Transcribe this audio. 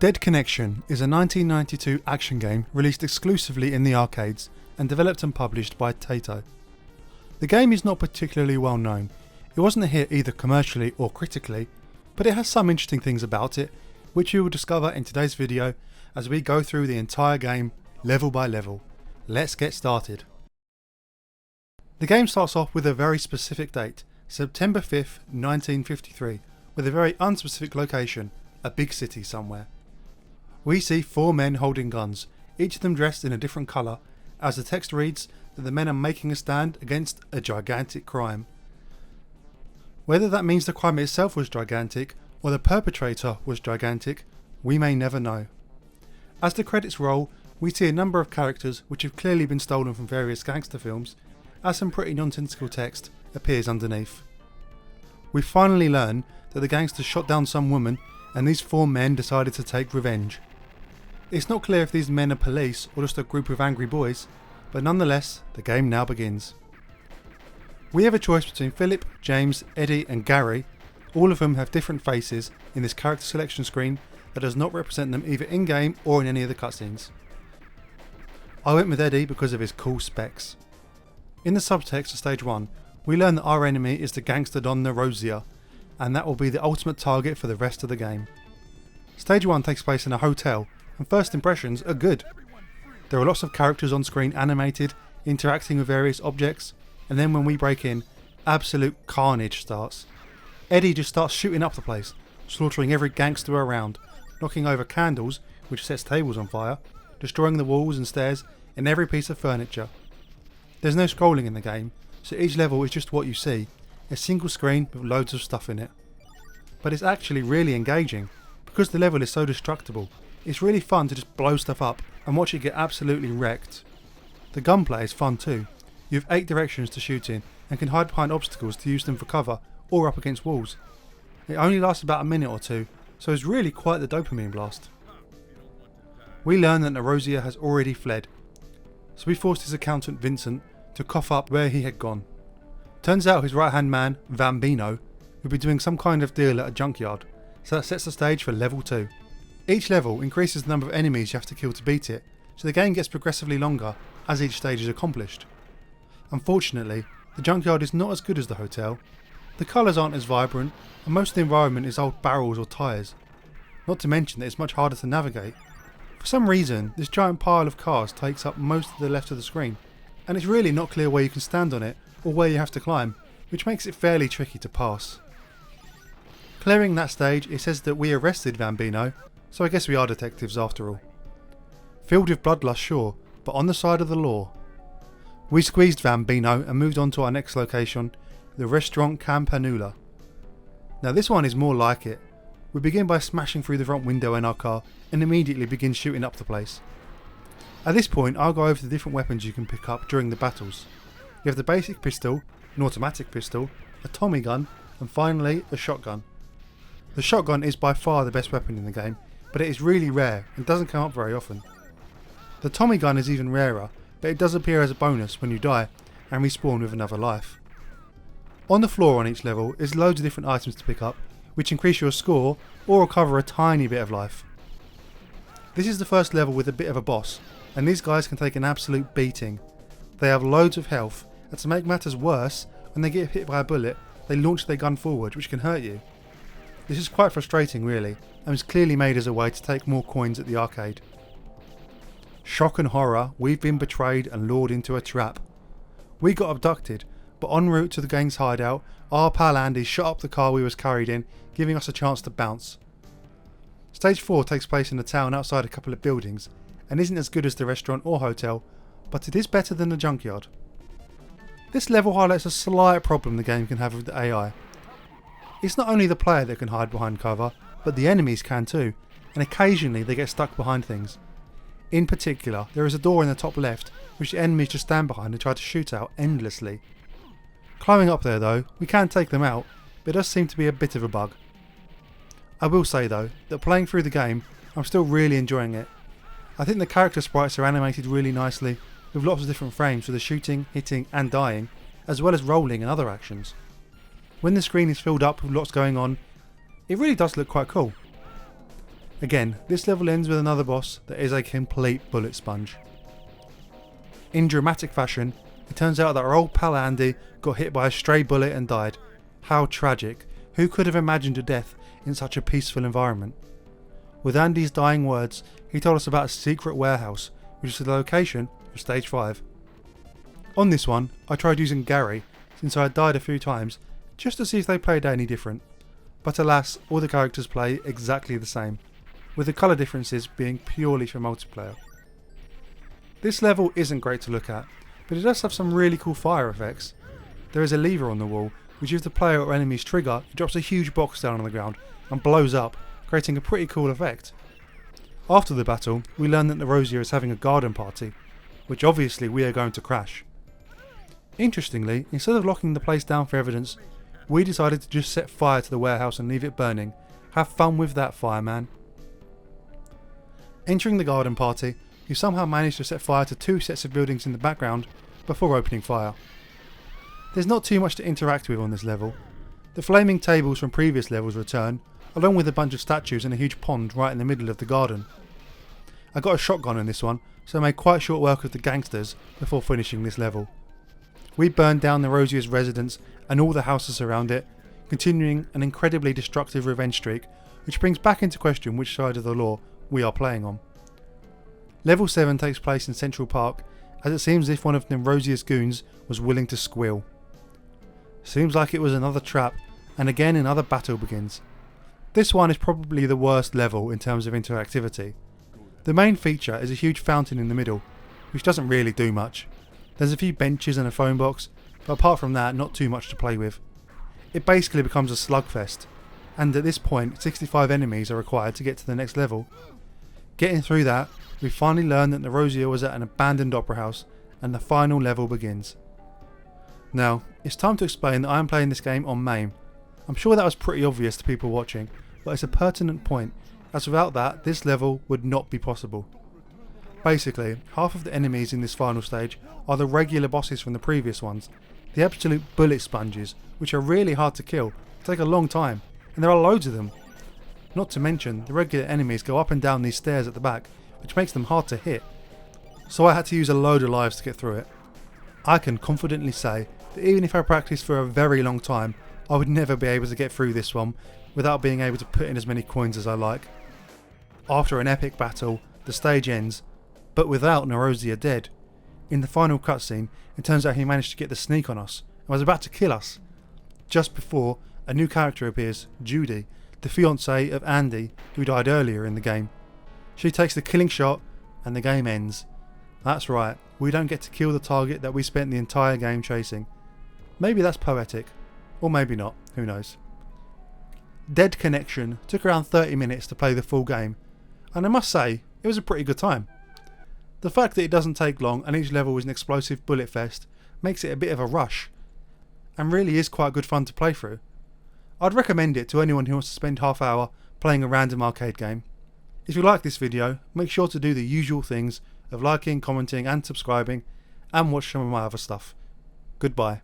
Dead Connection is a 1992 action game released exclusively in the arcades and developed and published by Taito. The game is not particularly well known. It wasn't a hit either commercially or critically, but it has some interesting things about it, which you will discover in today's video as we go through the entire game level by level. Let's get started. The game starts off with a very specific date, September 5th, 1953, with a very unspecific location, a big city somewhere. We see 4 men holding guns, each of them dressed in a different colour, as the text reads that the men are making a stand against a gigantic crime. Whether that means the crime itself was gigantic or the perpetrator was gigantic, we may never know. As the credits roll, we see a number of characters which have clearly been stolen from various gangster films, as some pretty nonsensical text appears underneath. We finally learn that the gangsters shot down some woman and these 4 men decided to take revenge. It's not clear if these men are police or just a group of angry boys, but nonetheless, the game now begins. We have a choice between Philip, James, Eddie and Gary. All of them have different faces in this character selection screen that does not represent them either in-game or in any of the cutscenes. I went with Eddie because of his cool specs. In the subtext of stage 1, we learn that our enemy is the gangster Don Rosia, and that will be the ultimate target for the rest of the game. Stage 1 takes place in a hotel, and first impressions are good. There are lots of characters on screen animated, interacting with various objects, and then when we break in, absolute carnage starts. Eddie just starts shooting up the place, slaughtering every gangster around, knocking over candles, which sets tables on fire, destroying the walls and stairs and every piece of furniture. There's no scrolling in the game, so each level is just what you see, a single screen with loads of stuff in it. But it's actually really engaging, because the level is so destructible. It's really fun to just blow stuff up and watch it get absolutely wrecked. The gunplay is fun too. You have 8 directions to shoot in and can hide behind obstacles to use them for cover or up against walls. It only lasts about a minute or two, so it's really quite the dopamine blast. We learn that Narosia has already fled, so we forced his accountant Vincent to cough up where he had gone. Turns out his right hand man, Bambino, would be doing some kind of deal at a junkyard, so that sets the stage for level 2. Each level increases the number of enemies you have to kill to beat it, so the game gets progressively longer as each stage is accomplished. Unfortunately, the junkyard is not as good as the hotel. The colours aren't as vibrant, and most of the environment is old barrels or tyres. Not to mention that it's much harder to navigate. For some reason, this giant pile of cars takes up most of the left of the screen, and it's really not clear where you can stand on it or where you have to climb, which makes it fairly tricky to pass. Clearing that stage, it says that we arrested Bambino, so I guess we are detectives after all. Filled with bloodlust, sure, but on the side of the law. We squeezed Bambino and moved on to our next location, the restaurant Campanula. Now this one is more like it. We begin by smashing through the front window in our car and immediately begin shooting up the place. At this point I'll go over the different weapons you can pick up during the battles. You have the basic pistol, an automatic pistol, a Tommy gun and finally a shotgun. The shotgun is by far the best weapon in the game, but it is really rare and doesn't come up very often. The Tommy gun is even rarer, but it does appear as a bonus when you die and respawn with another life. On the floor on each level is loads of different items to pick up, which increase your score or recover a tiny bit of life. This is the first level with a bit of a boss, and these guys can take an absolute beating. They have loads of health, and to make matters worse, when they get hit by a bullet, they launch their gun forward, which can hurt you. This is quite frustrating really, and was clearly made as a way to take more coins at the arcade. Shock and horror, we've been betrayed and lured into a trap. We got abducted, but en route to the gang's hideout, our pal Andy shot up the car we was carried in, giving us a chance to bounce. Stage 4 takes place in a town outside a couple of buildings, and isn't as good as the restaurant or hotel, but it is better than the junkyard. This level highlights a slight problem the game can have with the AI. It's not only the player that can hide behind cover, but the enemies can too, and occasionally they get stuck behind things. In particular, there is a door in the top left which the enemies just stand behind and try to shoot out endlessly. Climbing up there though, we can take them out, but it does seem to be a bit of a bug. I will say though, that playing through the game, I'm still really enjoying it. I think the character sprites are animated really nicely, with lots of different frames for the shooting, hitting and dying, as well as rolling and other actions. When the screen is filled up with lots going on, it really does look quite cool. Again, this level ends with another boss that is a complete bullet sponge. In dramatic fashion, it turns out that our old pal Andy got hit by a stray bullet and died. How tragic. Who could have imagined a death in such a peaceful environment? With Andy's dying words, he told us about a secret warehouse, which is the location of stage 5. On this one, I tried using Gary, since I had died a few times, just to see if they played any different. But alas, all the characters play exactly the same, with the colour differences being purely for multiplayer. This level isn't great to look at, but it does have some really cool fire effects. There is a lever on the wall, which if the player or enemies trigger, it drops a huge box down on the ground and blows up, creating a pretty cool effect. After the battle, we learn that Nerosia is having a garden party, which obviously we are going to crash. Interestingly, instead of locking the place down for evidence, we decided to just set fire to the warehouse and leave it burning. Have fun with that, fireman. Entering the garden party, you somehow manage to set fire to 2 sets of buildings in the background before opening fire. There's not too much to interact with on this level. The flaming tables from previous levels return, along with a bunch of statues and a huge pond right in the middle of the garden. I got a shotgun in this one, so I made quite short work of the gangsters before finishing this level. We burned down Nerosia's residence and all the houses around it, continuing an incredibly destructive revenge streak, which brings back into question which side of the law we are playing on. Level 7 takes place in Central Park, as it seems as if one of Nerosia's goons was willing to squeal. Seems like it was another trap, and again another battle begins. This one is probably the worst level in terms of interactivity. The main feature is a huge fountain in the middle, which doesn't really do much. There's a few benches and a phone box, but apart from that, not too much to play with. It basically becomes a slugfest, and at this point 65 enemies are required to get to the next level. Getting through that, we finally learn that Nerosia was at an abandoned opera house, and the final level begins. Now, it's time to explain that I am playing this game on MAME. I'm sure that was pretty obvious to people watching, but it's a pertinent point, as without that, this level would not be possible. Basically, half of the enemies in this final stage are the regular bosses from the previous ones, the absolute bullet sponges, which are really hard to kill, take a long time, and there are loads of them. Not to mention, the regular enemies go up and down these stairs at the back, which makes them hard to hit, so I had to use a load of lives to get through it. I can confidently say that even if I practiced for a very long time, I would never be able to get through this one without being able to put in as many coins as I like. After an epic battle, the stage ends, but without Nerosia dead. In the final cutscene, it turns out he managed to get the sneak on us and was about to kill us. Just before, a new character appears, Judy, the fiancée of Andy, who died earlier in the game. She takes the killing shot and the game ends. That's right, we don't get to kill the target that we spent the entire game chasing. Maybe that's poetic, or maybe not, who knows. Dead Connection took around 30 minutes to play the full game, and I must say, it was a pretty good time. The fact that it doesn't take long and each level is an explosive bullet fest makes it a bit of a rush, and really is quite good fun to play through. I'd recommend it to anyone who wants to spend half hour playing a random arcade game. If you like this video, make sure to do the usual things of liking, commenting and subscribing, and watch some of my other stuff. Goodbye.